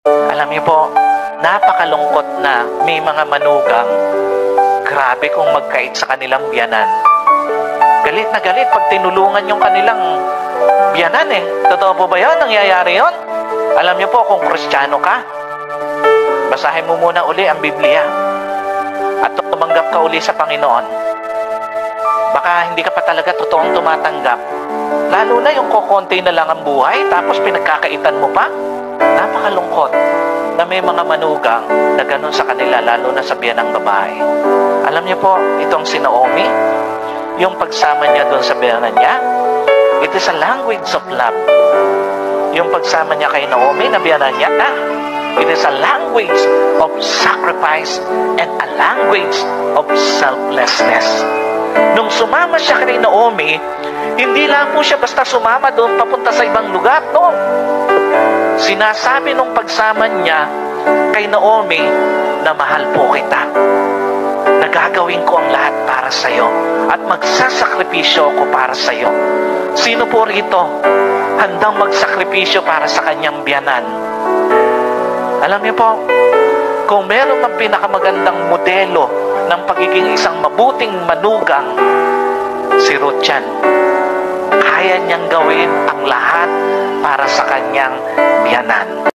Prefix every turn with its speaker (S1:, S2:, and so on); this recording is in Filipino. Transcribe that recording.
S1: Alam niyo po, napakalungkot na may mga manugang, grabe kung magkait sa kanilang biyanan. Galit na galit pag tinulungan yung kanilang biyanan eh. Totoo po ba yun? Nangyayari yun? Alam niyo po, kung Kristiyano ka, basahin mo muna uli ang Biblia at tumanggap ka uli sa Panginoon. Baka hindi ka pa talaga totoong tumatanggap. Lalo na yung kukonti na lang ang buhay, tapos pinagkakaitan mo pa. Napakalungkot na may mga manugang na ganun sa kanila, lalo na sa biyanang babae. Alam niyo po, itong si Naomi, yung pagsama niya doon sa biyanan niya, it is a language of love. Yung pagsama niya kay Naomi na biyanan niya, it is a language of sacrifice and a language of selflessness. Nung sumama siya kay Naomi, hindi lang po siya basta sumama doon papunta sa ibang lugar. No. Sinasabi nung pagsama niya kay Naomi na mahal po kita. Nagagawin ko ang lahat para sa iyo at magsasakripisyo ako para sa iyo. Sino po rito handang magsakripisyo para sa kanyang biyanan? Alam niyo po, kung meron mang pinakamagandang modelo ng pagiging isang mabuting manugang, si Ruth yan. Kaya niyang gawin ang lahat para sa kanyang biyanan.